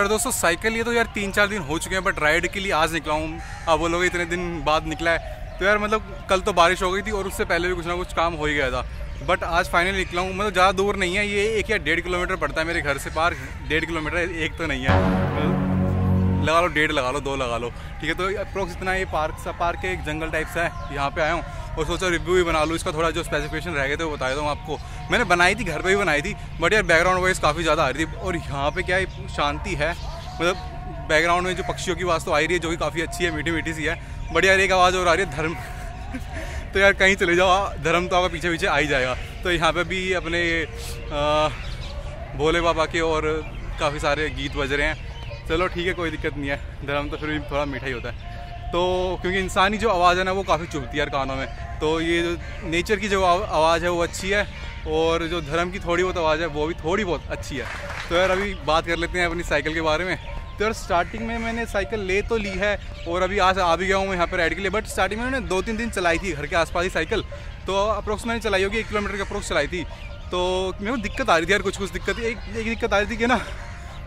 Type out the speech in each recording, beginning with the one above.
यार दोस्तों साइकिल ये तो यार 3-4 दिन हो चुके हैं, बट राइड के लिए आज निकला हूँ। आप बोलोगे इतने दिन बाद निकला है, तो यार मतलब कल तो बारिश हो गई थी और उससे पहले भी कुछ ना कुछ काम हो ही गया था, बट आज फाइनली निकला हूँ। मतलब ज़्यादा दूर नहीं है, ये 1 या 1.5 किलोमीटर पड़ता है मेरे घर से। पार्क 1.5 किलोमीटर, एक तो नहीं है, लगा लो 1.5 लगा लो 2 लगा लो, ठीक है। तो अप्रोक्स इतना ये पार्क एक जंगल टाइप सा है, यहाँ पे आया हूँ और सोचा रिव्यू भी बना लूँ इसका। थोड़ा जो स्पेसिफिकेशन रह गए थे वो बता देता हूँ आपको। मैंने बनाई थी, घर पे भी बनाई थी, बट यार बैकग्राउंड वॉइस काफ़ी ज़्यादा आ रही थी। और यहाँ पे क्या है, शांति है, मतलब बैकग्राउंड में जो पक्षियों की आवाज़ तो आ रही है, जो कि काफ़ी अच्छी है, मीठी मीठी सी है। बट यार एक आवाज़ और आ रही है, धर्म तो यार कहीं चले जाओ, धर्म तो आपका पीछे पीछे आ ही जाएगा। तो यहाँ पे भी अपने भोले बाबा के और काफ़ी सारे गीत बज रहे हैं। चलो ठीक है, कोई दिक्कत नहीं है, धर्म तो फिर भी थोड़ा मीठा ही होता है। तो क्योंकि इंसानी जो आवाज़ है ना वो काफ़ी चुभती है यार कानों में, तो ये जो नेचर की जो आवाज़ है वो अच्छी है, और जो धर्म की थोड़ी बहुत आवाज़ है वो भी थोड़ी बहुत अच्छी है। तो यार अभी बात कर लेते हैं अपनी साइकिल के बारे में। तो यार स्टार्टिंग में मैंने साइकिल ले तो ली है और अभी आज आ भी गया हूँ यहाँ पर राइड के लिए, बट स्टार्टिंग में मैंने 2-3 दिन चलाई थी घर के आसपास ही साइकिल। तो अप्रोक्स मैंने चलाई होगी 1 किलोमीटर के अप्रोक्स चलाई थी। तो मेरे को दिक्कत आ रही थी यार, कुछ दिक्कत। एक दिक्कत आ रही थी कि ना,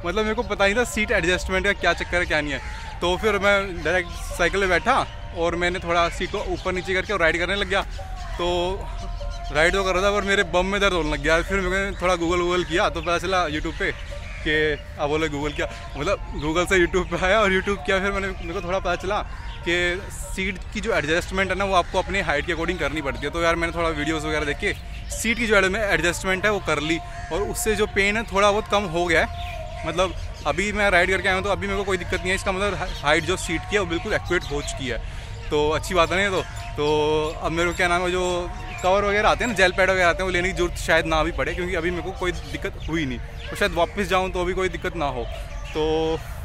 मतलब मेरे को पता नहीं था सीट एडजस्टमेंट का क्या चक्कर है क्या नहीं है। तो फिर मैं डायरेक्ट साइकिल में बैठा और मैंने थोड़ा सीट को ऊपर नीचे करके और राइड करने लग गया। तो राइड तो कर रहा था पर मेरे बम में दर्द होने लग गया। फिर मैंने थोड़ा गूगल किया तो पता चला यूट्यूब पे कि अब बोले गूगल किया, मतलब गूगल से यूट्यूब पे आया और यूट्यूब किया। फिर मेरे को थोड़ा पता चला कि सीट की जो एडजस्टमेंट है ना वो आपको अपनी हाइट के अकॉर्डिंग करनी पड़ती है। तो यार मैंने थोड़ा वीडियोज़ वगैरह देख के सीट की जो एडजस्टमेंट है वो कर ली, और उससे जो पेन है थोड़ा बहुत कम हो गया है। मतलब अभी मैं राइड करके आया हूँ तो अभी मेरे को कोई दिक्कत नहीं है। इसका मतलब हाइट जो सीट की है वो बिल्कुल एक्यूरेट हो चुकी है, तो अच्छी बात है ना। तो अब मेरे को क्या नाम है, जो कवर वगैरह आते हैं ना, जेल पैड वगैरह आते हैं, वो लेने की जरूरत शायद ना भी पड़े, क्योंकि अभी मेरे को कोई दिक्कत हुई नहीं। तो शायद वापस जाऊँ तो अभी कोई दिक्कत ना हो। तो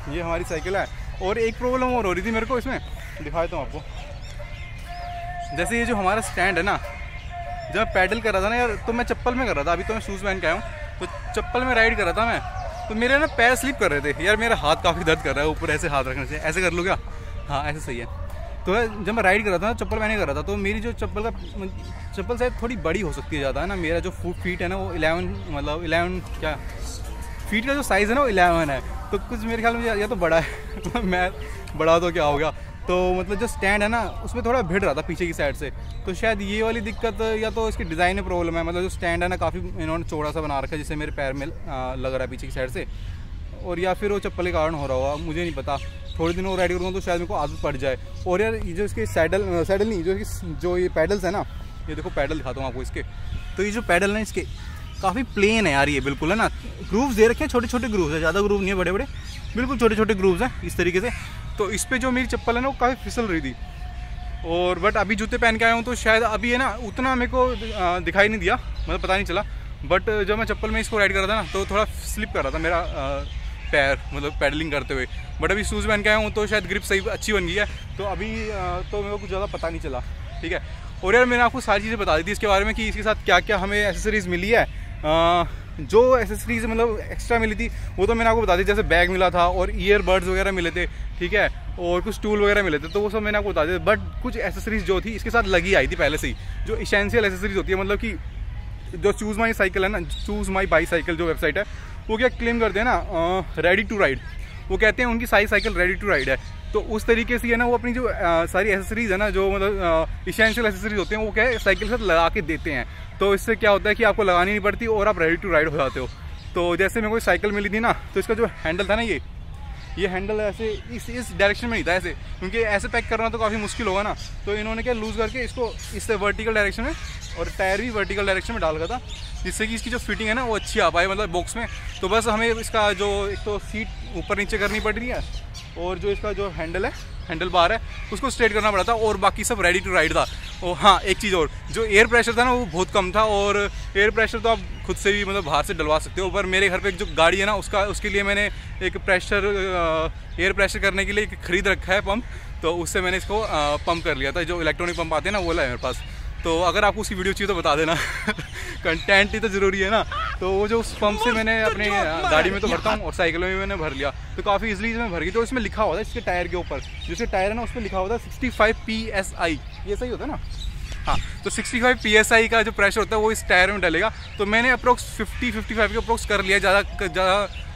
ये हमारी साइकिल है। और एक प्रॉब्लम और हो रही थी मेरे को, इसमें दिखा देता हूँ आपको। जैसे ये जो हमारा स्टैंड है ना, जब मैं पैडल कर रहा था ना यार, तो मैं चप्पल में कर रहा था। अभी तो मैं शूज़ पहन के आया हूँ, तो चप्पल में राइड कर रहा था मैं, तो मेरे ना पैर स्लिप कर रहे थे यार। मेरा हाथ काफ़ी दर्द कर रहा है, ऊपर ऐसे हाथ रखने से। ऐसे कर लूँ क्या? हाँ ऐसे सही है। तो जब मैं राइड कर रहा था ना, चप्पल पहने कर रहा था, तो मेरी जो चप्पल शायद थोड़ी बड़ी हो सकती है ज़्यादा, है ना। मेरा जो फीट है ना वो 11 क्या फीट का जो साइज़ है ना वो 11 है। तो कुछ मेरे ख्याल में या तो बड़ा है मैं बड़ा तो क्या हो गया। तो मतलब जो स्टैंड है ना उसमें थोड़ा भिड़ रहा था पीछे की साइड से, तो शायद ये वाली दिक्कत, या तो इसकी डिज़ाइन में प्रॉब्लम है। मतलब जो स्टैंड है ना काफ़ी इन्होंने चौड़ा सा बना रखा है, जिससे मेरे पैर में लग रहा है पीछे की साइड से, और या फिर वो चप्पल के कारण हो रहा होगा, मुझे नहीं पता। थोड़े दिनों राइड करूँगा तो शायद मेरे को आदत पड़ जाए। और यार ये जो इसके सैडल नहीं, जो ये पैडल्स है ना, ये देखो पैडल दिखाता हूँ आपको इसके। तो ये जो पैडल है इसके काफ़ी प्लेन है यार, ये बिल्कुल है ना। ग्रूव्स दे रखे हैं, छोटे छोटे ग्रूव्स है, ज़्यादा ग्रूव नहीं है, बड़े बड़े बिल्कुल छोटे छोटे ग्रूव्स हैं इस तरीके से। तो इस पर जो मेरी चप्पल है ना वो काफ़ी फिसल रही थी। और बट अभी जूते पहन के आया हूँ तो शायद अभी है ना उतना मेरे को दिखाई नहीं दिया, मतलब पता नहीं चला। बट जब मैं चप्पल में इसको राइड कर रहा था ना तो थोड़ा स्लिप कर रहा था मेरा पैर, मतलब पैडलिंग करते हुए। बट अभी शूज़ पहन के आया हूँ तो शायद ग्रिप सही अच्छी बन गई है। तो अभी तो मेरे को कुछ ज़्यादा पता नहीं चला, ठीक है। और यार मैंने आपको सारी चीज़ें बता दी थी इसके बारे में कि इसके साथ क्या क्या हमें एसेसरीज़ मिली है। जो एसेसरीज मतलब एक्स्ट्रा मिली थी वो तो मैंने आपको बता दी, जैसे बैग मिला था और ईयरबड्स वगैरह मिले थे, ठीक है, और कुछ टूल वगैरह मिले थे, तो वो सब मैंने आपको बता दिया। बट कुछ एसेसरीज जो थी इसके साथ लगी आई थी पहले से ही, जो इसेंशियल एसेसरीज होती है। मतलब कि जो चूज़ माई साइकिल है ना, चूज़ माई बाई साइकिल जो वेबसाइट है, वो क्या क्लेम करते हैं ना, रेडी टू राइड। वो कहते हैं उनकी सारी साइकिल रेडी टू राइड है। तो उस तरीके से है ना वो अपनी जो सारी एसेसरीज है ना, जो मतलब इसेंशियल एसेसरीज होते हैं, वो क्या है साइकिल के साथ लगा के देते हैं। तो इससे क्या होता है कि आपको लगानी नहीं पड़ती और आप रेडी टू राइड हो जाते हो। तो जैसे मेरे को साइकिल मिली थी ना, तो इसका जो हैंडल था ना, ये हैंडल ऐसे इस डायरेक्शन में नहीं था ऐसे, क्योंकि ऐसे पैक करना तो काफ़ी मुश्किल होगा ना। तो इन्होंने क्या लूज़ करके इसको इससे वर्टिकल डायरेक्शन में, और टायर भी वर्टिकल डायरेक्शन में डाल रखा था, जिससे कि इसकी जो फिटिंग है ना वो अच्छी आ पाए, मतलब बॉक्स में। तो बस हमें इसका जो एक तो सीट ऊपर नीचे करनी पड़ रही है, और जो इसका जो हैंडल बार है उसको स्ट्रेट करना पड़ा था, और बाकी सब रेडी टू राइड था। और हाँ एक चीज़ और, जो एयर प्रेशर था ना वो बहुत कम था, और एयर प्रेशर तो आप खुद से भी मतलब बाहर से डलवा सकते हो। पर मेरे घर पे जो गाड़ी है ना उसके लिए मैंने एक एयर प्रेशर करने के लिए खरीद रखा है पंप, तो उससे मैंने इसको पंप कर लिया था। जो इलेक्ट्रॉनिक पंप आते हैं ना वो है मेरे पास। तो अगर आपको उसकी वीडियो चाहिए तो बता देना कंटेंट ही तो ज़रूरी है ना। तो वो जो उस पंप से मैंने अपने गाड़ी में तो भरता हूँ और साइकिल में भी मैंने भर लिया, तो काफ़ी इजीली इसमें भर गई। तो इसमें लिखा हुआ था इसके टायर के ऊपर, जिसके टायर है ना उस पर लिखा हुआ था 65 PSI, ये सही होता है ना। हाँ, तो 65 PSI का जो प्रेशर होता है वो इस टायर में डलेगा। तो मैंने अप्रोक्स 50-55 के अप्रोक्स कर लिया, ज़्यादा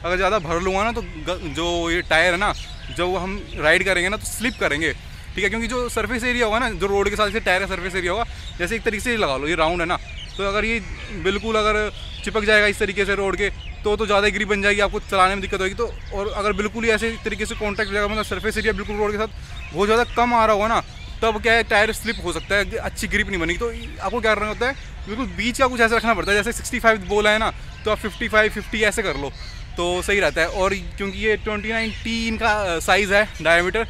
अगर ज़्यादा भर लूँगा ना तो जो ये टायर है ना, जब हम राइड करेंगे ना तो स्लिप करेंगे, ठीक है। क्योंकि जो सरफेस एरिया होगा ना, जो रोड के साथ जैसे टायर का सरफेस एरिया होगा, जैसे एक तरीके से लगा लो ये राउंड है ना, तो अगर ये बिल्कुल अगर चिपक जाएगा इस तरीके से रोड के तो ज़्यादा ग्रिप बन जाएगी, आपको चलाने में दिक्कत होगी। तो और अगर बिल्कुल ही ऐसे तरीके से कॉन्टैक्ट हो जाएगा, मतलब सरफेस एरिया बिल्कुल रोड के साथ बहुत ज़्यादा कम आ रहा होगा ना, तब क्या है टायर स्लिप हो सकता है, अच्छी ग्रिप नहीं बनेगी। तो आपको क्या करना होता है, बिल्कुल बीच का कुछ ऐसा रखना पड़ता है, जैसे 65 बोला है ना, तो आप 55-50 ऐसे कर लो तो सही रहता है। और क्योंकि ये 2019 का साइज़ है डायमीटर,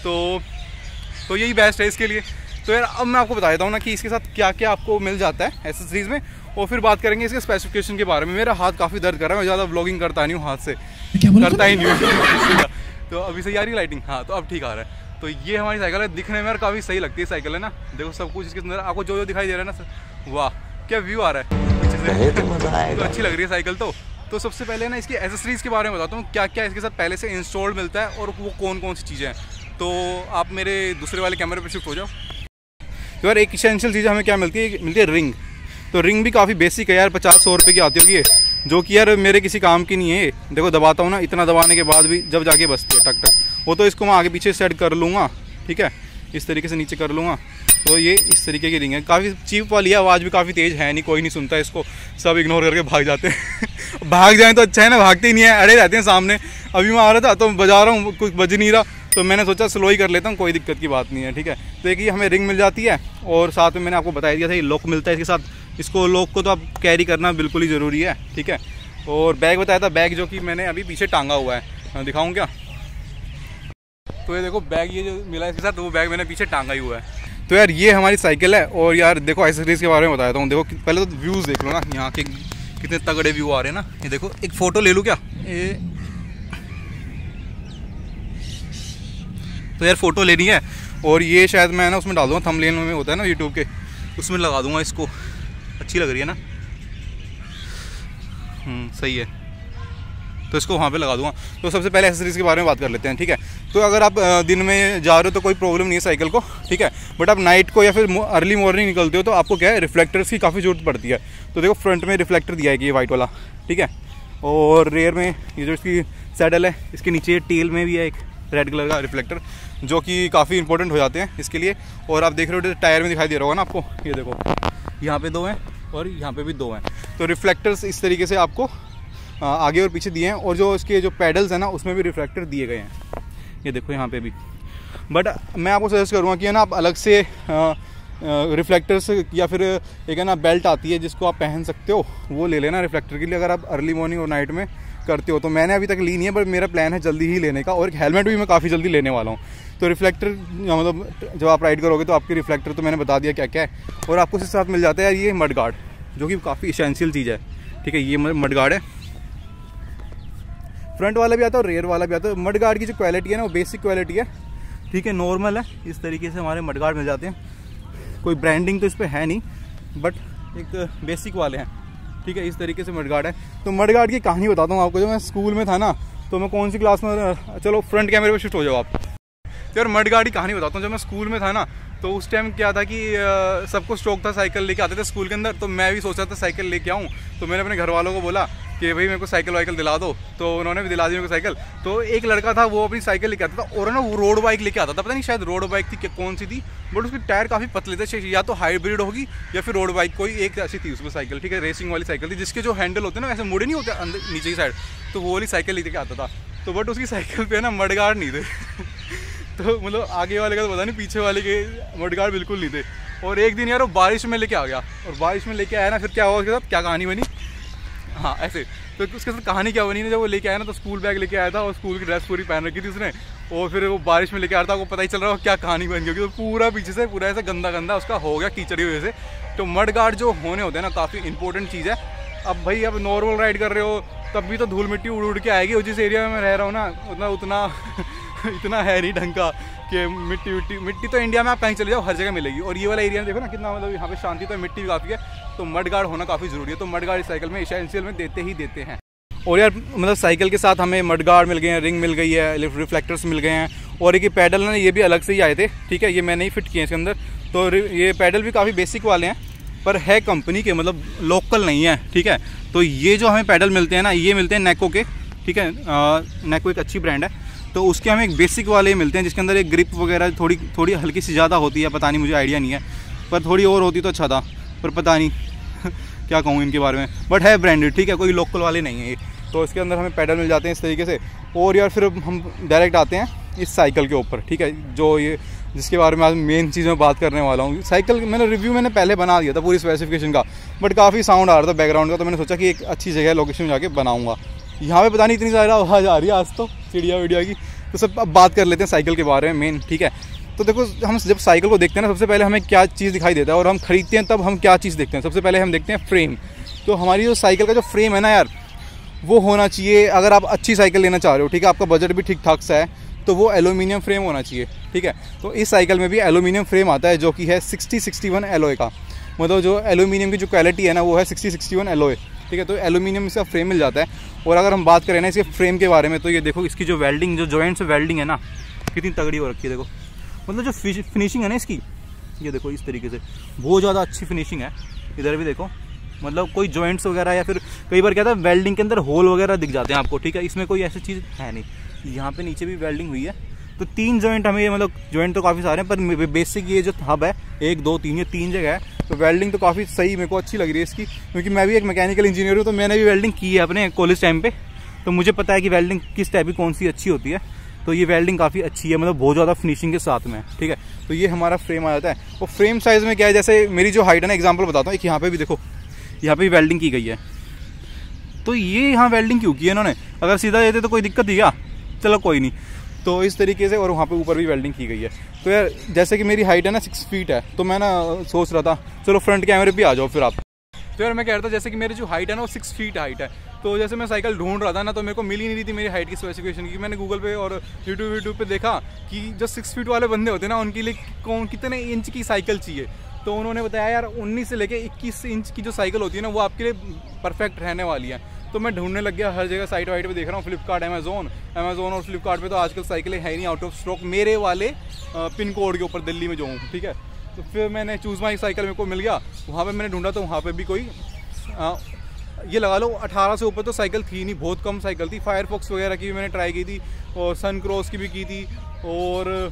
तो यही बेस्ट है इसके लिए। तो यार अब मैं आपको बता देता हूँ ना कि इसके साथ क्या क्या आपको मिल जाता है एसेसरीज़ में, और फिर बात करेंगे इसके स्पेसिफिकेशन के बारे में। मेरा हाथ काफ़ी दर्द कर रहा है, मैं ज़्यादा व्लॉगिंग करता नहीं हूँ हाथ से, करता ही नहीं हूँ। तो अभी सही आ रही लाइटिंग, हाँ तो अब ठीक आ रहा है। तो ये हमारी साइकिल है, दिखने में काफ़ी सही लगती है साइकिल है ना, देखो सब कुछ इसके अंदर आपको जो दिखाई दे रहा है ना सर, वाह क्या व्यू आ रहा है पीछे से, तो अच्छी लग रही है साइकिल। तो सबसे पहले ना इसकी एसेसरीज़ के बारे में बताता हूँ, क्या क्या इसके साथ पहले से इंस्टॉल्ड मिलता है और वो कौन कौन सी चीज़ें हैं। तो आप मेरे दूसरे वाले कैमरे पर शिफ्ट हो जाओ। तो यार एक इसेंशियल चीज़ हमें क्या मिलती है रिंग। तो रिंग भी काफ़ी बेसिक है यार, 50-100 रुपये की आती होगी ये, जो कि यार मेरे किसी काम की नहीं है। देखो दबाता हूँ ना, इतना दबाने के बाद भी जब जाके बसती है टक टक। वो तो इसको मैं आगे पीछे सेट कर लूँगा, ठीक है, इस तरीके से नीचे कर लूँगा। तो ये इस तरीके की रिंग है, काफ़ी चीप वाली है, आवाज़ भी काफ़ी तेज़ है नहीं, कोई नहीं सुनता इसको, सब इग्नोर करके भाग जाते हैं। भाग जाएँ तो अच्छा है ना, भागते ही नहीं है, अड़े रहते हैं सामने। अभी मैं आ रहा था तो बजा रहा हूँ, कुछ बज नहीं रहा, तो मैंने सोचा स्लो ही कर लेता हूँ, कोई दिक्कत की बात नहीं है, ठीक है। तो एक ही हमें रिंग मिल जाती है, और साथ में मैंने आपको बता दिया था ये लॉक मिलता है इसके साथ। इसको लॉक को तो आप कैरी करना बिल्कुल ही ज़रूरी है, ठीक है। और बैग बताया था, बैग जो कि मैंने अभी पीछे टांगा हुआ है, दिखाऊँ क्या? तो ये देखो बैग, ये जो मिला है इसके साथ, वो बैग मैंने पीछे टांगा ही हुआ है। तो यार ये हमारी साइकिल है। और यार देखो एसेसरीज़ के बारे में बताता हूँ। देखो पहले तो व्यूज़ देख लो ना, यहाँ के कितने तगड़े व्यू आ रहे हैं ना। ये देखो, एक फ़ोटो ले लूँ क्या? तो यार फ़ोटो लेनी है, और ये शायद मैं ना उसमें डाल दूँगा, थंबनेल में होता है ना यूट्यूब के, उसमें लगा दूँगा इसको। अच्छी लग रही है ना? सही है, तो इसको वहाँ पे लगा दूँगा। तो सबसे पहले एसेसरीज़ के बारे में बात कर लेते हैं, ठीक है। तो अगर आप दिन में जा रहे हो तो कोई प्रॉब्लम नहीं है साइकिल को, ठीक है। बट आप नाइट को या फिर अर्ली मॉर्निंग निकलते हो तो आपको क्या है, रिफ्लेक्टर्स की काफ़ी ज़रूरत पड़ती है। तो देखो फ्रंट में रिफ्लेक्टर दिया है कि ये वाइट वाला, ठीक है। और रेयर में ये जो इसकी सैडल है, इसके नीचे टेल में भी है एक रेड कलर का रिफ्लेक्टर, जो कि काफ़ी इंपॉर्टेंट हो जाते हैं इसके लिए। और आप देख रहे हो टायर में दिखाई दे रहा होगा ना आपको, ये देखो यहाँ पे 2 हैं और यहाँ पे भी 2 हैं। तो रिफ्लेक्टर्स इस तरीके से आपको आगे और पीछे दिए हैं, और जो इसके जो पैडल्स हैं ना उसमें भी रिफ्लेक्टर दिए गए हैं, ये देखो यहाँ पे भी। बट मैं आपको सजेस्ट करूँगा कि है ना आप अलग से रिफ्लेक्टर्स या फिर एक है ना बेल्ट आती है जिसको आप पहन सकते हो, वो ले लेना रिफ्लेक्टर के लिए, अगर आप अर्ली मॉर्निंग और नाइट में करते हो। तो मैंने अभी तक ली नहीं है, बट मेरा प्लान है जल्दी ही लेने का। और एक हेलमेट भी मैं काफ़ी जल्दी लेने वाला हूँ। तो रिफ्लेक्टर मतलब जब आप राइड करोगे तो आपके रिफ्लेक्टर तो मैंने बता दिया क्या क्या है। और आपको इसके साथ मिल जाता है ये मड गार्ड, जो कि काफ़ी इसेंशियल चीज़ है, ठीक है। ये मड गार्ड है, फ्रंट वाला भी आता है और रेयर वाला भी आता है। मड गार्ड की जो क्वालिटी है ना वो बेसिक क्वालिटी है, ठीक है, नॉर्मल है। इस तरीके से हमारे मड गार्ड मिल जाते हैं, कोई ब्रांडिंग तो इस पर है नहीं, बट एक बेसिक वाले हैं, ठीक है। इस तरीके से मड गार्ड है। तो मड गार्ड की कहानी बताता हूँ आपको। जब मैं स्कूल में था ना, तो मैं कौन सी क्लास में, चलो फ्रंट कैमरे पर शिफ्ट हो जाओ आप। तो यार मड गार्ड की कहानी बताता हूँ। जब मैं स्कूल में था ना, तो उस टाइम क्या था कि सबको शौक था, साइकिल लेके आते थे स्कूल के अंदर। तो मैं भी सोचा था साइकिल लेके आऊँ, तो मैंने अपने घर वालों को बोला कि भाई मेरे को साइकिल वाइकिल दिला दो। तो उन्होंने भी दिला दी मेरे को साइकिल। तो एक लड़का था, वो अपनी साइकिल लेके आता था, और ना वो रोड बाइक लेके आता था, पता नहीं शायद रोड बाइक थी कौन सी थी, बट उसके टायर काफ़ी पतले थे, या तो हाइब्रिड होगी या फिर रोड बाइक, कोई एक ऐसी थी उसमें साइकिल, ठीक है, रेसिंग वाली साइकिल थी, जिसके जो हैंडल होते हैं ना ऐसे मुड़े नहीं होते अंदर नीचे की साइड, तो वो वाली साइकिल लेके आता था। तो बट उसकी साइकिल पे ना मड गार्ड नहीं थे। तो मतलब आगे वाले का तो पता नहीं, पीछे वाले के मड गार्ड बिल्कुल नहीं थे। और एक दिन यार वो बारिश में लेके आ गया, और बारिश में लेके आया ना, फिर क्या हुआ उसके साथ, क्या कहानी बनी, हाँ ऐसे। तो उसके साथ कहानी क्या बनी ना, जब वो लेके आया ना, तो स्कूल बैग लेके आया था और स्कूल की ड्रेस पूरी पहन रखी थी उसने, और फिर वो बारिश में लेके आया था, वो पता ही चल रहा हो क्या कहानी बन गई। तो पूरा पीछे से पूरा ऐसा गंदा गंदा उसका हो गया कीचड़ की वजह से। तो मड गार्ड जो होने होते हैं ना, काफ़ी इंपॉर्टेंट चीज़ है। अब भाई अब नॉर्मल राइड कर रहे हो तब भी तो धूल मिट्टी उड़ उड़ के आएगी, और जिस एरिया में मैं रह रहा हूँ ना उतना इतना है नहीं ढंग का कि मिट्टी तो इंडिया में आप कहीं चले जाओ हर जगह मिलेगी। और ये वाला एरिया में देखो ना कितना मतलब यहाँ पे शांति, तो मिट्टी भी काफ़ी है। तो मड गार्ड होना काफ़ी ज़रूरी है। तो मड गार्ड इस साइकिल में एसेंशियल में देते ही देते हैं। और यार मतलब साइकिल के साथ हमें मड गार्ड मिल गए हैं, रिंग मिल गई है, रिफ्लेक्टर्स मिल गए हैं, और एक ये पैडल ना, ये भी अलग से ही आए थे, ठीक है, ये मैंने ही फिट किए इसके अंदर। तो ये पैडल भी काफ़ी बेसिक वाले हैं, पर है कंपनी के, मतलब लोकल नहीं है, ठीक है। तो ये जो हमें पैडल मिलते हैं ना, ये मिलते हैं नेको के, ठीक है, नेको एक अच्छी ब्रांड है, तो उसके हमें एक बेसिक वाले मिलते हैं जिसके अंदर एक ग्रिप वगैरह थोड़ी हल्की सी ज़्यादा होती है, पता नहीं, मुझे आइडिया नहीं है, पर थोड़ी और होती तो अच्छा था, पर पता नहीं क्या कहूँ इनके बारे में, बट है ब्रांडेड, ठीक है, कोई लोकल वाले नहीं है ये। तो इसके अंदर हमें पैडल मिल जाते हैं इस तरीके से। और यार फिर हम डायरेक्ट आते हैं इस साइकिल के ऊपर, ठीक है, जो ये जिसके बारे में आज मेन चीज़ मैं बात करने वाला हूँ। साइकिल मैंने पहले बना दिया था पूरी स्पेसिफिकेशन का, बट काफ़ी साउंड आ रहा था बैकग्राउंड का, तो मैंने सोचा कि एक अच्छी जगह लोकेशन में जाके बनाऊँगा। यहाँ पे पता नहीं इतनी ज़्यादा आवाज़ आ रही है आज तो चिड़िया विड़िया की, तो सब अब बात कर लेते हैं साइकिल के बारे में मेन, ठीक है। तो देखो, हम जब साइकिल को देखते हैं ना, सबसे पहले हमें क्या चीज़ दिखाई देता है, और हम खरीदते हैं तब हम क्या चीज़ देखते हैं, सबसे पहले हम देखते हैं फ्रेम। तो हमारी जो साइकिल का जो फ्रेम है ना यार, वो होना चाहिए, अगर आप अच्छी साइकिल लेना चाह रहे हो, ठीक है, आपका बजट भी ठीक ठाक सा है, तो वो एल्यूमिनियम फ्रेम होना चाहिए, ठीक है। तो इस साइकिल में भी एल्यूमिनियम फ्रेम आता है, जो कि है 6061 एलॉय का, मतलब जो एल्यूमिनियम की जो क्वालिटी है ना, वो है 6061 एलॉय, ठीक है। तो एल्यूमिनियम इसका फ्रेम मिल जाता है। और अगर हम बात करें ना इसके फ्रेम के बारे में, तो ये देखो इसकी जो वेल्डिंग, जो जॉइंट से वेल्डिंग है ना, कितनी तगड़ी हो रखी है, देखो, मतलब जो फिनिशिंग है ना इसकी, ये देखो इस तरीके से बहुत ज़्यादा अच्छी फिनिशिंग है। इधर भी देखो, मतलब कोई जॉइंट्स वगैरह या फिर कई बार क्या था वेल्डिंग के अंदर होल वगैरह दिख जाते हैं आपको, ठीक है, इसमें कोई ऐसी चीज़ है नहीं। यहाँ पे नीचे भी वेल्डिंग हुई है, तो 3 जॉइंट हमें, मतलब जॉइंट तो काफ़ी सारे हैं, पर बेसिक ये जो हब है 1 2 3, ये 3 जगह है, तो वेल्डिंग तो काफ़ी सही मेरे को अच्छी लग रही है इसकी, क्योंकि मैं भी एक मैकेनिकल इंजीनियर हूँ, तो मैंने भी वेल्डिंग की है अपने कॉलेज टाइम पे, तो मुझे पता है कि वेल्डिंग किस टाइप की कौन सी अच्छी होती है। तो ये वेल्डिंग काफ़ी अच्छी है, मतलब बहुत ज़्यादा फिनिशिंग के साथ में, ठीक है। तो ये हमारा फ्रेम आ जाता है। और फ्रेम साइज़ में क्या है, जैसे मेरी जो हाइट है ना, एग्जाम्पल बताता हूँ, एक यहाँ पे भी देखो, यहाँ पे भी वेल्डिंग की गई है, तो ये यहाँ वेल्डिंग क्यों की है इन्होंने, अगर सीधा देते तो कोई दिक्कत ही क्या, चलो कोई नहीं। तो इस तरीके से, और वहाँ पे ऊपर भी वेल्डिंग की गई है। तो यार जैसे कि मेरी हाइट है ना 6 फीट है, तो मैं ना सोच रहा था चलो फ्रंट कैमरे पे आ जाओ फिर आप। तो यार मैं कह रहा था जैसे कि मेरी जो हाइट है ना वो 6 फीट हाइट है, तो जैसे मैं साइकिल ढूंढ रहा था ना, तो मेरे को मिल ही नहीं रही थी मेरी हाइट की स्पेसिफिकेशन की। मैंने गूगल पे और यूट्यूब पे देखा कि जो 6 फीट वाले बंदे होते हैं ना, उनके लिए कितने इंच की साइकिल चाहिए, तो उन्होंने बताया यार 19 से लेके 21 इंच की जो साइकिल होती है ना, वो आपके लिए परफेक्ट रहने वाली है। तो मैं ढूंढने लग गया, हर जगह साइट वाइट पे देख रहा हूँ, फ्लिपकार्ट, अमेजोन और फ्लिपकार्ट पे तो आजकल साइकिलें है ही नहीं, आउट ऑफ स्टॉक, मेरे वाले पिन कोड के ऊपर दिल्ली में जो हूँ, ठीक है। तो फिर मैंने चूज़ माई साइकिल मेरे को मिल गया, वहाँ पे मैंने ढूंढा, तो वहाँ पे भी कोई ये लगा लो 18 से ऊपर तो साइकिल थी नहीं, बहुत कम साइकिल थी। फायरफॉक्स वगैरह की भी मैंने ट्राई की थी, और सन क्रॉस की भी की थी, और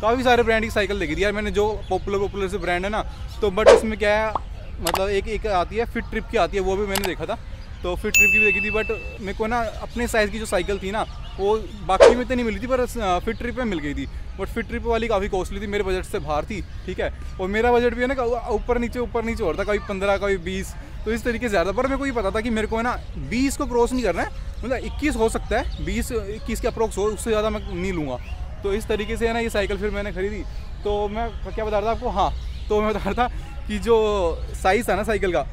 काफ़ी सारे ब्रांड की साइकिल देखी थी यार मैंने, जो पॉपुलर से ब्रांड है ना। तो बट इसमें क्या है, मतलब एक आती है फिट ट्रिप की आती है, वो भी मैंने देखा था, तो फिट ट्रिप की भी देखी थी। बट मेरे को ना अपने साइज़ की जो साइकिल थी ना, वो बाकी में तो नहीं मिली थी, पर फिट ट्रिप में मिल गई थी। बट फिट ट्रिप वाली काफ़ी कॉस्टली थी, मेरे बजट से बाहर थी, ठीक है। और मेरा बजट भी है ना ऊपर नीचे हो रहा था, कभी 15 कभी 20, तो इस तरीके से ज़्यादा। पर मेरे को ये पता था कि मेरे को है ना 20 को क्रॉस नहीं करना है, मतलब 21 हो सकता है, 20-21 के अप्रोक्स हो, उससे ज़्यादा मैं नहीं लूँगा। तो इस तरीके से है ना ये साइकिल फिर मैंने खरीदी। तो मैं क्या बता रहा था आपको, हाँ, तो मैं बता रहा था कि जो साइज़ था ना साइकिल का,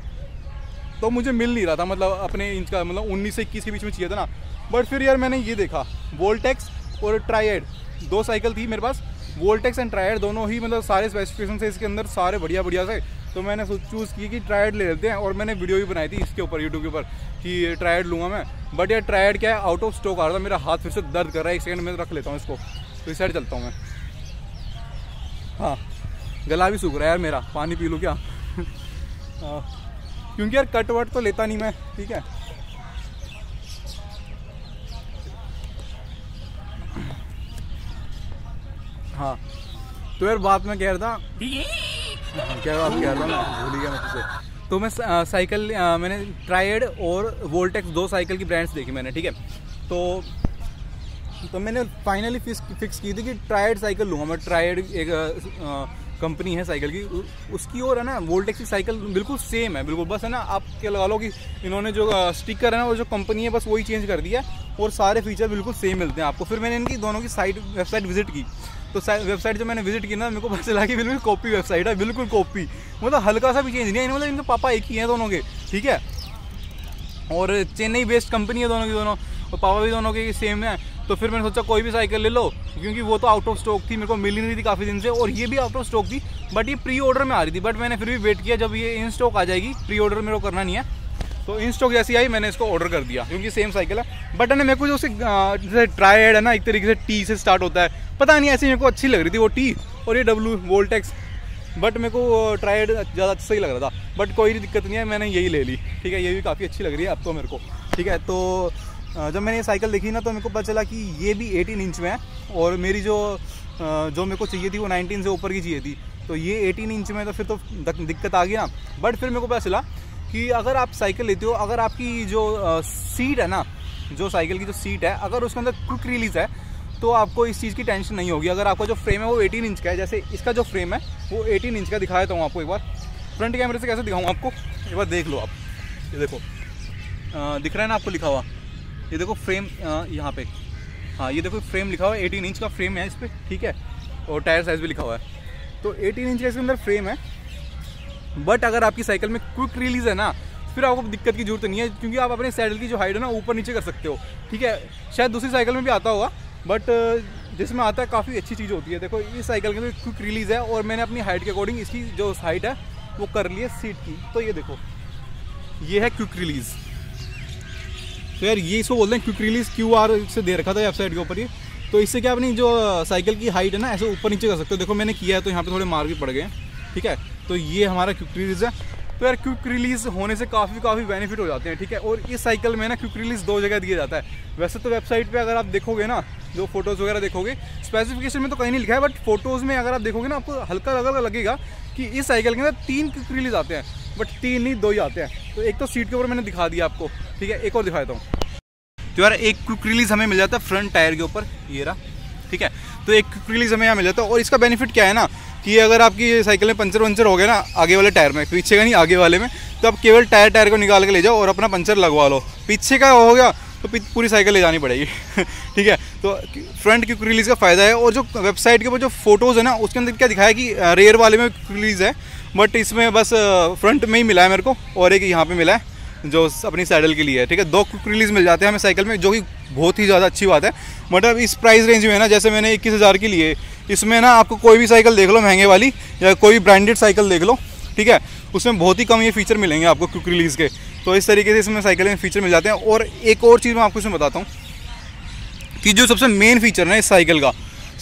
तो मुझे मिल नहीं रहा था, मतलब अपने इंच का, मतलब 19 से 21 के बीच में चाहिए था ना। बट फिर यार मैंने ये देखा, वोल्टेक्स और ट्रायड, 2 साइकिल थी मेरे पास, वोल्टेक्स एंड ट्रायड दोनों ही, मतलब सारे स्पेसिफिकेशन से इसके अंदर सारे बढ़िया से। तो मैंने चूज़ की कि ट्रायड ले लेते हैं, और मैंने वीडियो भी बनाई थी इसके ऊपर यूट्यूब के ऊपर कि ट्रायड लूँगा मैं। बट यार ट्रायड क्या है, आउट ऑफ स्टॉक आ रहा था, मेरा हाथ फिर से दर्द कर रहा है, 1 सेकंड में रख लेता हूँ इसको, तो इस साइड चलता हूँ मैं। हाँ, गला भी सूख रहा है यार मेरा, पानी पी लूँ क्या? क्योंकि यार कट वट तो लेता नहीं मैं, ठीक है। हाँ, तो यार बात मैं कह रहा था, क्या बात कह रहा था मैं भूल गया मैं तुझसे। तो मैं साइकिल मैंने ट्रायड और वोल्टेक्स 2 साइकिल की ब्रांड्स देखी मैंने, ठीक है। तो मैंने फाइनली फिक्स की थी कि ट्रायड साइकिल लूँगा मैं। ट्रायड एक कंपनी है साइकिल की, उसकी और है ना वोल्टेक्स की साइकिल बिल्कुल सेम है, बिल्कुल, बस है ना आप क्या लगा लो कि इन्होंने जो स्टिकर है ना, वो जो कंपनी है बस वही चेंज कर दिया, और सारे फीचर बिल्कुल सेम मिलते हैं आपको। फिर मैंने इनकी दोनों की वेबसाइट विजिट की, तो वेबसाइट जो मैंने विजिट की ना, मेरे को पता चला कि बिल्कुल कॉपी वेबसाइट है, बिल्कुल कॉपी, मतलब हल्का सा भी चेंज नहीं है, मतलब इनके पापा एक ही हैं दोनों के, ठीक है। और चेन्नई बेस्ड कंपनी है दोनों की, दोनों और पापा भी दोनों के सेम है। तो फिर मैंने सोचा कोई भी साइकिल ले लो, क्योंकि वो तो आउट ऑफ स्टॉक थी, मेरे को मिल ही नहीं रही थी काफ़ी दिन से, और ये भी आउट ऑफ स्टॉक थी, बट ये प्री ऑर्डर में आ रही थी। बट मैंने फिर भी वेट किया, जब ये इन स्टॉक आ जाएगी, प्री ऑर्डर मेरे को करना नहीं है, तो इन स्टॉक जैसी आई मैंने इसको ऑर्डर कर दिया, क्योंकि सेम साइकिल है। बट है ना मेरे को जो उससे जैसे ट्रायड है ना, एक तरीके से टी से स्टार्ट होता है, पता नहीं ऐसी मेरे को अच्छी लग रही थी वो टी, और ये डब्ल्यू वोल्टेक्स, बट मेरे को ट्रायड ज़्यादा सही लग रहा था। बट कोई दिक्कत नहीं है, मैंने यही ले ली, ठीक है। ये भी काफ़ी अच्छी लग रही है अब तो मेरे को, ठीक है। तो जब मैंने ये साइकिल देखी ना तो मेरे को पता चला कि ये भी 18 इंच में है और मेरी जो मेरे को चाहिए थी वो 19 से ऊपर की चाहिए थी। तो ये 18 इंच में तो फिर तो दिक्कत आ गई ना। बट फिर मेरे को पता चला कि अगर आप साइकिल लेते हो, अगर आपकी जो सीट है ना, जो साइकिल की जो सीट है, अगर उसके अंदर क्विक रिलीज़ है तो आपको इस चीज़ की टेंशन नहीं होगी। अगर आपका जो फ्रेम है वो 18 इंच का है, जैसे इसका जो फ्रेम है वो 18 इंच का, दिखा देता हूँ आपको एक बार फ्रंट कैमरे से। कैसे दिखाऊँ आपको, एक बार देख लो आप। ये देखो दिख रहा है ना आपको लिखा हुआ, ये देखो फ्रेम यहाँ पे, हाँ ये देखो फ्रेम लिखा हुआ है, 18 इंच का फ्रेम है इस पर, ठीक है, और टायर साइज़ भी लिखा हुआ है। तो 18 इंच का इसके अंदर फ्रेम है। बट अगर आपकी साइकिल में क्विक रिलीज़ है ना, फिर आपको दिक्कत की जरूरत नहीं है, क्योंकि आप अपने सैडल की जो हाइट है ना ऊपर नीचे कर सकते हो, ठीक है। शायद दूसरी साइकिल में भी आता होगा, बट जिसमें आता है काफ़ी अच्छी चीज़ होती है। देखो इस साइकिल के अंदर क्विक रिलीज़ है और मैंने अपनी हाइट के अकॉर्डिंग इसकी जो हाइट है वो कर ली है सीट की। तो ये देखो ये है क्विक रिलीज़। तो यार ये इसको बोलते हैं क्विक रिलीज़, QR से दे रखा था वेबसाइट के ऊपर ये। तो इससे क्या अपनी जो साइकिल की हाइट है ना ऐसे ऊपर नीचे कर सकते हो। देखो मैंने किया है तो यहाँ पे थोड़े मार्क भी पड़ गए, ठीक है। तो ये हमारा क्विक रिलीज़ है। तो यार क्विक रिलीज़ होने से काफ़ी बेनिफिट हो जाते हैं, ठीक है। और इस साइकिल में ना क्विक रिलीज़ 2 जगह दिया जाता है। वैसे तो वेबसाइट पे अगर आप देखोगे ना, जो फोटोज़ वगैरह देखोगे, स्पेसिफिकेशन में तो कहीं नहीं लिखा है, बट फोटोज़ में अगर आप देखोगे ना आपको हल्का हल्का लगेगा कि इस साइकिल के अंदर 3 क्विक रिलीज़ आते हैं, बट 3 नहीं 2 ही आते हैं। तो एक तो सीट के ऊपर मैंने दिखा दिया आपको, ठीक है। एक और दिखा देता हूँ। तो यार एक क्विक रिलीज़ हमें मिल जाता है फ्रंट टायर के ऊपर, ये रहा, ठीक है। तो एक क्विक रिलीज़ हमें यहाँ मिल जाता है। और इसका बेनिफिट क्या है ना कि अगर आपकी साइकिल में पंचर वंचर हो गया ना आगे वाले टायर में, पीछे का नहीं आगे वाले में, तो आप केवल टायर को निकाल के ले जाओ और अपना पंचर लगवा लो। पीछे का हो गया तो पूरी साइकिल ले जानी पड़ेगी ठीक है। तो फ्रंट क्विक रिलीज़ का फ़ायदा है। और जो वेबसाइट के ऊपर जो फोटोज़ है ना उसके अंदर क्या दिखाया कि रेयर वाले में क्विक रिलीज़ है, बट इसमें बस फ्रंट में ही मिला है मेरे को, और एक यहाँ पर मिला है जो अपनी सैडल के लिए है, ठीक है। 2 क्विक रिलीज़ मिल जाते हैं हमें साइकिल में, जो कि बहुत ही ज़्यादा अच्छी बात है। मतलब इस प्राइस रेंज में ना, जैसे मैंने 21,000 की लिए, इसमें ना आपको कोई भी साइकिल देख लो महंगे वाली या कोई ब्रांडेड साइकिल देख लो, ठीक है, उसमें बहुत ही कम ये फीचर मिलेंगे आपको क्विक रिलीज़ के। तो इस तरीके से इसमें साइकिल में फीचर मिल जाते हैं। और एक और चीज़ मैं आपको इसमें बताता हूँ कि जो सबसे मेन फीचर है इस साइकिल का,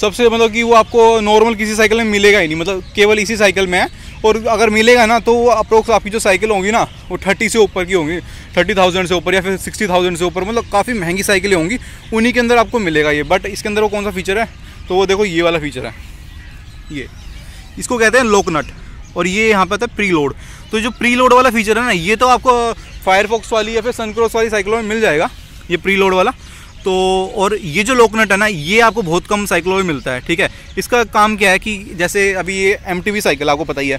सबसे मतलब कि वो आपको नॉर्मल किसी साइकिल में मिलेगा ही नहीं, मतलब केवल इसी साइकिल में है। और अगर मिलेगा ना तो वो अप्रोक्स आपकी जो साइकिल होंगी ना वो 30 से ऊपर की होंगी, 30,000 से ऊपर या फिर 60,000 से ऊपर, मतलब काफ़ी महंगी साइकिलें होंगी, उन्हीं के अंदर आपको मिलेगा ये। बट इसके अंदर वो कौन सा फीचर है, तो वो देखो ये वाला फीचर है, ये इसको कहते हैं लॉक नट, और ये यहाँ पे आता है प्री लोड। तो जो प्री लोड वाला फीचर है ना, ये तो आपको फायरफॉक्स वाली या फिर सनक्रॉस वाली साइकिलों में मिल जाएगा, ये प्री लोड वाला। तो और ये जो लॉक नट है ना, ये आपको बहुत कम साइकिलों में मिलता है, ठीक है। इसका काम क्या है कि जैसे अभी ये MTV साइकिल आपको पता ही है,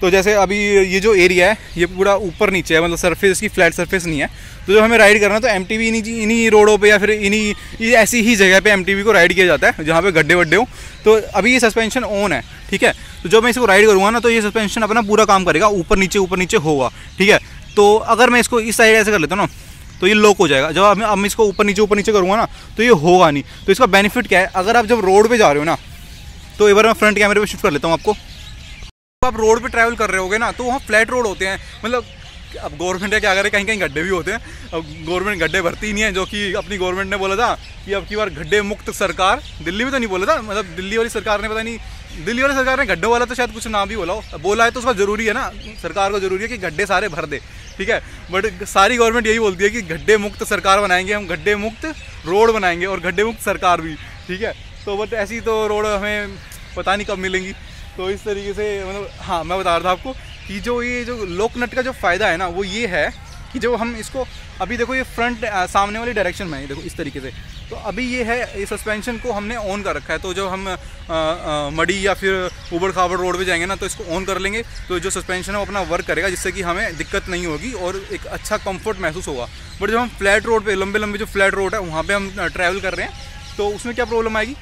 तो जैसे अभी ये जो एरिया है ये पूरा ऊपर नीचे है, मतलब सरफेस इसकी फ्लैट सरफेस नहीं है। तो जब हमें राइड करना है तो MTV इन्हीं रोडों पे या फिर इन्हीं ऐसी ही जगह पे MTV को राइड किया जाता है जहाँ पे गड्ढे वड्ढे हो। तो अभी ये सस्पेंशन ऑन है, ठीक है। तो जब मैं इसको राइड करूँगा ना तो ये सस्पेंशन अपना पूरा काम करेगा, ऊपर नीचे होगा, ठीक है। तो अगर मैं इसको इस साइड ऐसे कर लेता हूँ ना तो ये लॉक हो जाएगा। जब अब मैं इसको ऊपर नीचे करूँगा ना तो ये होगा नहीं। तो इसका बेनिफिट क्या है, अगर आप जब रोड पे जा रहे हो ना, तो एक बार मैं फ्रंट कैमरे पे शिफ्ट कर लेता हूँ आपको। आप रोड पे ट्रैवल कर रहे होगे ना तो वहाँ फ्लैट रोड होते हैं, मतलब अब गवर्नमेंट क्या करे, कहीं गड्ढे भी होते हैं। अब गवर्नमेंट गड्ढे भरती ही नहीं है, जो कि अपनी गवर्नमेंट ने बोला था कि अब की बार गड्ढे मुक्त सरकार, दिल्ली में तो नहीं बोला था, मतलब दिल्ली वाली सरकार ने, पता नहीं दिल्ली वाली सरकार ने गड्ढों वाला तो शायद कुछ नाम भी बोला है तो उसका ज़रूरी है ना, सरकार को ज़रूरी है कि गड्ढे सारे भर दे, ठीक है। बट सारी गवर्नमेंट यही बोलती है कि गड्ढे मुक्त सरकार बनाएंगे हम, गड्ढे मुक्त रोड बनाएंगे और गड्ढे मुक्त सरकार भी, ठीक है। तो बट ऐसी तो रोड हमें पता नहीं कब मिलेंगी। तो इस तरीके से मतलब हाँ, मैं बता रहा था आपको कि जो ये जो लॉक नट का जो फ़ायदा है ना वो ये है कि जो हम इसको अभी देखो ये फ्रंट सामने वाली डायरेक्शन में है, देखो इस तरीके से। तो अभी ये है, ये सस्पेंशन को हमने ऑन कर रखा है। तो जब हम मड़ी या फिर ऊबड़ खाबड़ रोड पे जाएंगे ना तो इसको ऑन कर लेंगे तो जो सस्पेंशन है वो अपना वर्क करेगा, जिससे कि हमें दिक्कत नहीं होगी और एक अच्छा कंफर्ट महसूस होगा। बट जब हम फ्लैट रोड पे, लंबे लंबे जो फ्लैट रोड है वहाँ पे हम ट्रैवल कर रहे हैं तो उसमें क्या प्रॉब्लम आएगी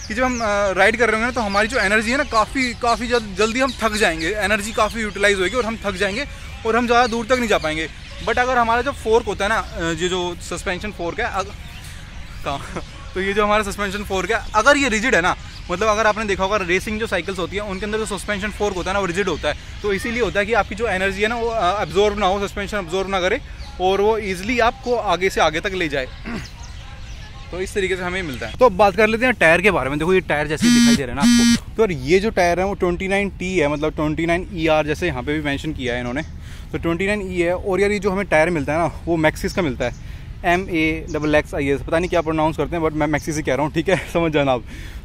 कि जब हम राइड कर रहे होंगे ना तो हमारी जो एनर्जी है ना काफ़ी जल्दी हम थक जाएंगे, एनर्जी काफ़ी यूटिलाइज होगी और हम थक जाएंगे और हम ज़्यादा दूर तक नहीं जा पाएंगे। बट अगर हमारा जो फोर्क होता है ना, ये जो सस्पेंशन फोर्क है तो ये जो हमारा सस्पेंशन फोर्क है अगर ये रिजिड है ना, मतलब अगर आपने देखा होगा रेसिंग जो साइकिल्स होती है उनके अंदर जो सस्पेंशन फोर्क होता है ना वो रिजिड होता है। तो इसीलिए होता है कि आपकी जो एनर्जी है ना वो अब्जॉर्ब ना हो, सस्पेंशन अब्जॉर्ब ना करे और वो ईजिली आपको आगे से आगे तक ले जाए। तो इस तरीके से हमें मिलता है। तो अब बात कर लेते हैं टायर के बारे में। देखो ये टायर जैसे दिखाई दे रहे हैं ना आपको, तो ये जो टायर है वो 29T है, मतलब 29ER जैसे यहाँ पे भी मेंशन किया है इन्होंने। तो 29E है। और यार ये जो हमें टायर मिलता है ना वो मैक्सिस का मिलता है, MAXXIS, पता नहीं क्या प्रोनाउंस करते हैं, बट मैं मैक्सी से कह रहा हूँ, ठीक है, समझ जाना आप।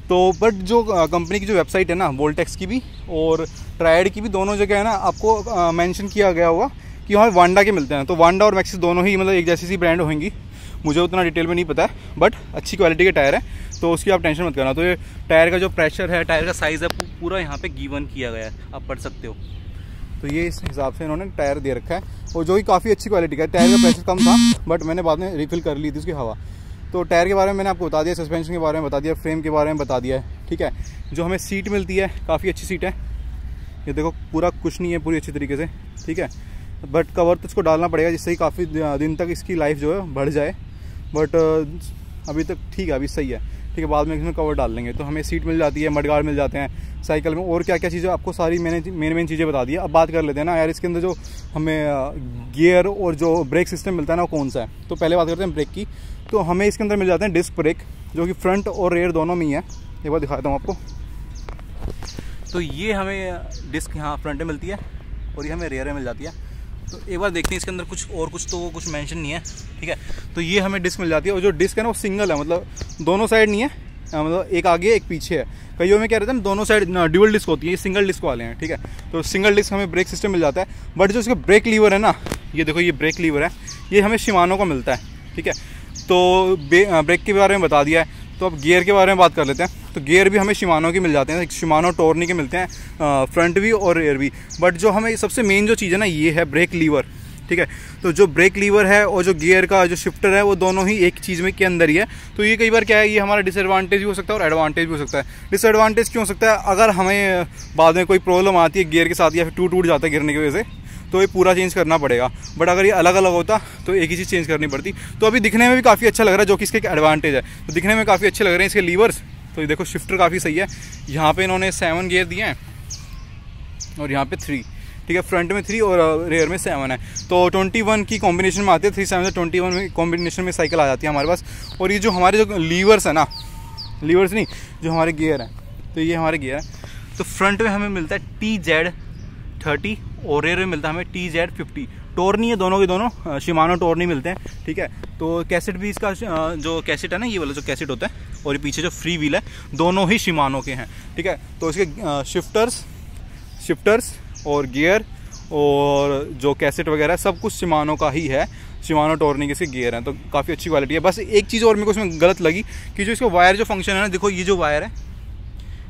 तो बट जो कंपनी की जो वेबसाइट है ना, वोल्टेक्स की भी और ट्रायड की भी, दोनों जगह है ना आपको मेंशन किया गया होगा कि वहाँ वांडा के मिलते हैं। तो वांडा और मैक्सिस दोनों ही मतलब एक जैसी सी ब्रांड होंगी, मुझे उतना डिटेल में नहीं पता है, बट अच्छी क्वालिटी के टायर है, तो उसकी आप टेंशन मत करना। तो ये टायर का जो प्रेशर है, टायर का साइज़ है, पूरा यहाँ पे गिवन किया गया है, आप पढ़ सकते हो। तो ये इस हिसाब से इन्होंने टायर दे रखा है, और जो कि काफ़ी अच्छी क्वालिटी का है। टायर का प्रेशर कम था, बट मैंने बाद में रिफिल कर ली थी उसकी हवा। तो टायर के बारे में मैंने आपको बता दिया, सस्पेंशन के बारे में बता दिया, फ्रेम के बारे में बता दिया है, ठीक है। जो हमें सीट मिलती है, काफ़ी अच्छी सीट है, ये देखो पूरा कुछ नहीं है, पूरी अच्छी तरीके से, ठीक है। बट कवर तो इसको डालना पड़ेगा, जिससे कि काफ़ी दिन तक इसकी लाइफ जो है बढ़ जाए, बट अभी तक ठीक है, अभी सही है, ठीक है। बाद में इसमें कवर डाल लेंगे। तो हमें सीट मिल जाती है, मडगार्ड मिल जाते हैं साइकिल में, और क्या क्या चीज़ें आपको सारी मैंने मेन चीज़ें बता दी है। अब बात कर लेते हैं ना यार, इसके अंदर जो हमें गियर और जो ब्रेक सिस्टम मिलता है ना, वो कौन सा है। तो पहले बात करते हैं ब्रेक की। तो हमें इसके अंदर मिल जाते हैं डिस्क ब्रेक, जो कि फ्रंट और रेयर दोनों में ही है। एक बार दिखाता हूँ आपको। तो ये हमें डिस्क यहाँ फ्रंट में मिलती है, और ये हमें रेयर में मिल जाती है। तो एक बार देखते हैं इसके अंदर कुछ मेंशन नहीं है, ठीक है। तो ये हमें डिस्क मिल जाती है, और जो डिस्क है ना वो सिंगल है, मतलब दोनों साइड नहीं है, मतलब एक आगे एक पीछे है। कईयों में क्या रहता है ना, दोनों साइड ड्यूअल डिस्क होती है, ये सिंगल डिस्क वाले हैं, ठीक है। तो सिंगल डिस्क हमें ब्रेक सिस्टम मिल जाता है। बट जो इसका ब्रेक लीवर है ना, ये देखो, ये ब्रेक लीवर है, ये हमें शिमानो का मिलता है, ठीक है। तो ब्रेक के बारे में बता दिया है। तो अब गियर के बारे में बात कर लेते हैं। तो गियर भी हमें शिमानो के मिल जाते हैं, शिमानो टोर्नी के मिलते हैं, फ्रंट भी और रेयर भी। बट जो हमें सबसे मेन जो चीज़ है ना, ये है ब्रेक लीवर, ठीक है। तो जो ब्रेक लीवर है और जो गियर का जो शिफ्टर है, वो दोनों ही एक चीज़ में के अंदर ही है। तो ये कई बार क्या है, ये हमारा डिसएडवांटेज भी हो सकता है और एडवांटेज भी हो सकता है। डिसएडवांटेज क्यों हो सकता है, अगर हमें बाद में कोई प्रॉब्लम आती है गियर के साथ, या फिर टूट जाता है गिरने की वजह से, तो ये पूरा चेंज करना पड़ेगा। बट अगर ये अलग अलग होता तो एक ही चीज़ चेंज करनी पड़ती। तो अभी दिखने में भी काफ़ी अच्छा लग रहा है, जो कि इसका एक एडवांटेज है। तो दिखने में काफ़ी अच्छे लग रहे हैं इसके लीवर्स। तो ये देखो, शिफ्टर काफ़ी सही है। यहाँ पे इन्होंने 7 गियर दिए हैं, और यहाँ पे 3, ठीक है। फ्रंट में 3 और रेयर में 7 है। तो 21 की कॉम्बिनेशन में आते हैं, 3 7 से 21 में कॉम्बिनेशन में साइकिल आ जाती है हमारे पास। और ये जो हमारे जो लीवर्स है ना, लीवर्स नहीं, जो हमारे गियर हैं, तो ये हमारे गियर हैं। तो फ्रंट में हमें मिलता है TZ30, और रेयर में मिलता है हमें TZ50। टोर्नी है दोनों के दोनों, शिमानो टोर्नी मिलते हैं, ठीक है। तो कैसेट भी इसका जो कैसेट है ना, ये वाला जो कैसेट होता है, और ये पीछे जो फ्री व्हील है, दोनों ही शिमानो के हैं, ठीक है। तो इसके शिफ्टर्स और गियर और जो कैसेट वगैरह सब कुछ शिमानो का ही है, शिमानो टोर्नी के इसके गियर हैं। तो काफ़ी अच्छी क्वालिटी है। बस एक चीज़ और मेरे को इसमें गलत लगी कि जो इसका वायर जो फंक्शन है ना, देखो ये जो वायर है,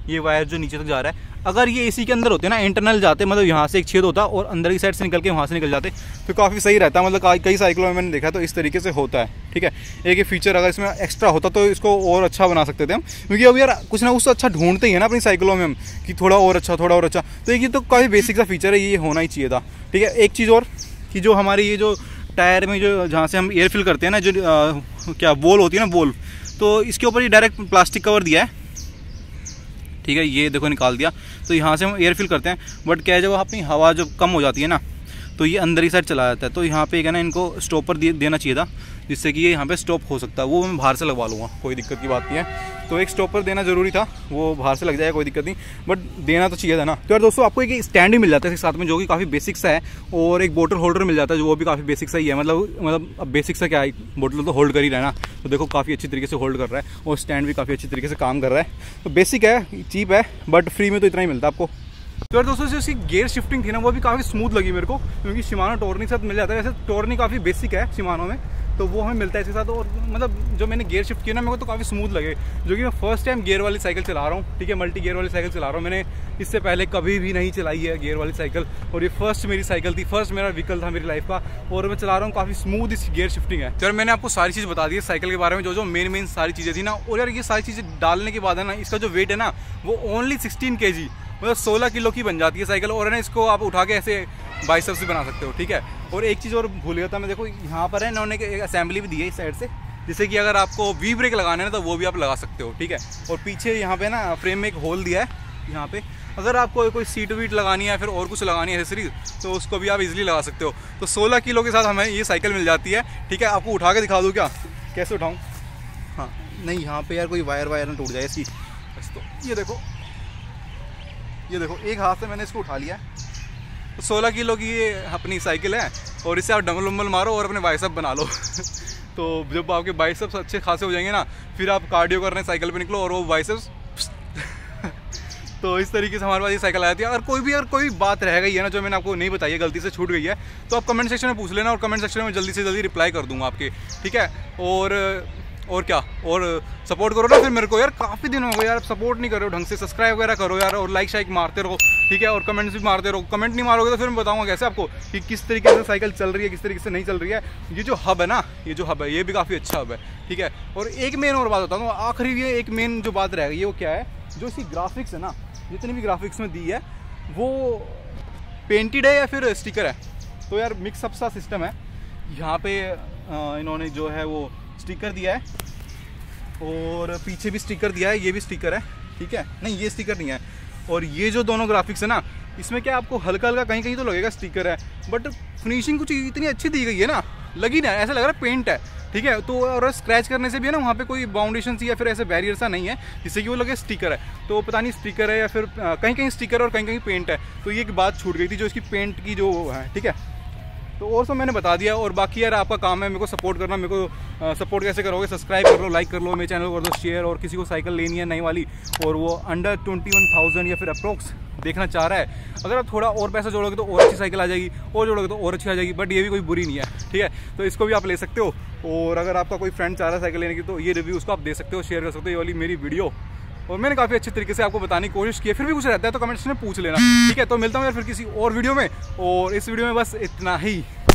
ये वायर जो नीचे तक जा रहा है, अगर ये एसी के अंदर होते ना, इंटरनल जाते, मतलब यहाँ से एक छेद होता और अंदर की साइड से निकल के वहाँ से निकल जाते, तो काफ़ी सही रहता। मतलब कई साइकिलों में मैंने देखा तो इस तरीके से होता है, ठीक है। एक ये फीचर अगर इसमें एक्स्ट्रा होता तो इसको और अच्छा बना सकते थे हम, क्योंकि अब यार कुछ ना कुछ अच्छा ढूंढते ही है ना अपनी साइकिलों में हम, कि थोड़ा और अच्छा। तो ये तो काफ़ी बेसिक सा फीचर है, ये होना ही चाहिए था, ठीक है। एक चीज़ और कि जो हमारी ये जो टायर में जो जहाँ से हम एयर फिल करते हैं ना, जो क्या वॉल होती है ना, वॉल, तो इसके ऊपर ये डायरेक्ट प्लास्टिक कवर दिया है, ठीक है। ये देखो निकाल दिया। तो यहाँ से हम एयर फिल करते हैं, बट क्या है, जब अपनी हवा जब कम हो जाती है ना, तो ये अंदर ही साइड चला जाता है। तो यहाँ पे क्या ना, इनको स्टॉपर देना चाहिए था, जिससे कि ये यहाँ पे स्टॉप हो सकता है। वो मैं बाहर से लगवा लूँगा, कोई दिक्कत की बात नहीं है। तो एक स्टॉपर देना जरूरी था, वो बाहर से लग जाएगा, कोई दिक्कत नहीं, बट देना तो चाहिए था ना। तो यार दोस्तों, आपको एक स्टैंड भी मिल जाता है इसके साथ में, जो कि काफ़ी बेसिक सा है, और एक बोतल होल्डर मिल जाता है, जो वो भी काफ़ी बेसिक सा ही है। मतलब अब बेसिक सा क्या है, बोतल तो होल्ड कर ही रहा है ना। तो देखो काफ़ी अच्छी तरीके से होल्ड कर रहा है, और स्टैंड भी काफ़ी अच्छी तरीके से काम कर रहा है। तो बेसिक है, चीप है, बट फ्री में तो इतना ही मिलता है आपको। तो यार दोस्तों, जो इसकी गियर शिफ्टिंग थी ना, वो भी काफ़ी स्मूथ लगी मेरे को, क्योंकि शिमानो टोर्नी के साथ मिल जाता है। वैसे टोर्नी काफ़ी बेसिक है शिमानो में, तो वो हमें मिलता है इसके साथ। और मतलब जो मैंने गियर शिफ्ट किया ना, मेरे को तो काफ़ी स्मूथ लगे, जो कि मैं फर्स्ट टाइम गियर वाली साइकिल चला रहा हूँ, ठीक है। मल्टी गियर वाली साइकिल चला रहा हूँ, मैंने इससे पहले कभी भी नहीं चलाई है गियर वाली साइकिल, और ये फर्स्ट मेरी साइकिल थी, फर्स्ट मेरा व्हीकल था मेरी लाइफ का, और मैं चला रहा हूँ, काफ़ी स्मूथ इसकी गियर शिफ्टिंग है। तो यार मैंने आपको सारी चीज़ बता दी है साइकिल के बारे में, जो मेन सारी चीज़ें थी ना। और यार ये सारी चीज़ें डालने के बाद है ना, इसका जो वेट है ना, वो ओनली 16 kg, मतलब 16 किलो की बन जाती है साइकिल। और है ना, इसको आप उठा के ऐसे बाइसेप्स से बना सकते हो, ठीक है। और एक चीज़ और भूल गया था मैं, देखो यहाँ पर है इन्होंने एक असेंबली भी दी है इस साइड से, जिससे कि अगर आपको वी ब्रेक लगाना है ना, तो वो भी आप लगा सकते हो, ठीक है। और पीछे यहाँ पे ना फ्रेम में एक होल दिया है यहाँ पे, अगर आपको कोई सीट वीट लगानी है, फिर और कुछ लगानी है एसेसरीज, तो उसको भी आप इजीली लगा सकते हो। तो 16 किलो के साथ हमें ये साइकिल मिल जाती है, ठीक है। आपको उठा के दिखा दूँ क्या, कैसे उठाऊँ? हाँ नहीं, यहाँ पे यार कोई वायर ना टूट जाए इसकी। तो ये देखो एक हाथ से मैंने इसको उठा लिया है। तो 16 किलो की ये अपनी साइकिल है, और इससे आप डंबल वंबल मारो और अपने बाइसेप बना लो। तो जब आपके बाइसेप्स अच्छे खासे हो जाएंगे ना, फिर आप कार्डियो करने साइकिल पे निकलो और वो बाइसेप्स तो इस तरीके से हमारे पास ये साइकिल आ जाती है। अगर कोई बात रह गई है ना जो मैंने आपको नहीं बताई है, गलती से छूट गई है, तो आप कमेंट सेक्शन में पूछ लेना और कमेंट सेक्शन में जल्दी से जल्दी रिप्लाई कर दूंगा आपके, ठीक है। और क्या, और सपोर्ट करो ना फिर मेरे को यार, काफ़ी दिन हो गए यार, सपोर्ट नहीं कर रहे हो ढंग से, सब्सक्राइब वगैरह करो यार, और लाइक शाइक मारते रहो, ठीक है, और कमेंट्स भी मारते रहो। कमेंट नहीं मारोगे तो फिर मैं बताऊंगा कैसे आपको कि किस तरीके से साइकिल चल रही है, किस तरीके से नहीं चल रही है। ये जो हब है ना, ये जो हब है ये भी काफ़ी अच्छा हब है, ठीक है। और एक मेन और बात बताऊँ, आखिरी ये एक मेन जो बात रह गई है वो क्या है, जो इसकी ग्राफिक्स है ना, जितनी भी ग्राफिक्स में दी है वो पेंटेड है या फिर स्टिकर है। तो यार मिक्सअप सा सिस्टम है यहाँ पे, इन्होंने जो है वो स्टिकर दिया है और पीछे भी स्टिकर दिया है, ये भी स्टिकर है, ठीक है। नहीं ये स्टिकर नहीं है, और ये जो दोनों ग्राफिक्स है ना, इसमें क्या आपको हल्का हल्का कहीं कहीं तो लगेगा स्टिकर है, बट फिनिशिंग कुछ इतनी अच्छी दी गई है ना, लगी ना, ऐसा लग रहा है पेंट है, ठीक है। तो और स्क्रैच करने से भी है ना वहाँ पे कोई बाउंडेशन सी या फिर ऐसे बैरियर सा नहीं है जिससे कि वो लगे स्टिकर है। तो पता नहीं स्टिकर है या फिर कहीं कहीं स्टिकर और कहीं कहीं पेंट है। तो ये एक बात छूट गई थी जो इसकी पेंट की जो है, ठीक है। तो और सब मैंने बता दिया, और बाकी यार आपका काम है मेरे को सपोर्ट करना। मेरे को सपोर्ट कैसे करोगे, सब्सक्राइब कर लो, लाइक कर लो, मेरे चैनल को कर दो शेयर, और किसी को साइकिल लेनी है नई वाली और वो अंडर 21,000 या फिर अप्रोक्स देखना चाह रहा है, अगर आप थोड़ा और पैसा जोड़ोगे तो और अच्छी साइकिल आ जाएगी, और जोड़ोगे तो और अच्छी आ जाएगी, बट ये भी कोई बुरी नहीं है, ठीक है। तो इसको भी आप ले सकते हो, और अगर आपका कोई फ्रेंड चाह रहा है साइकिल लेने की तो ये रिव्यू उसको आप दे सकते हो, शेयर कर सकते हो ये वाली मेरी वीडियो। और मैंने काफ़ी अच्छे तरीके से आपको बताने की कोशिश की है, फिर भी कुछ रहता है तो कमेंट्स में पूछ लेना, ठीक है। तो मिलता हूँ यार फिर किसी और वीडियो में, और इस वीडियो में बस इतना ही।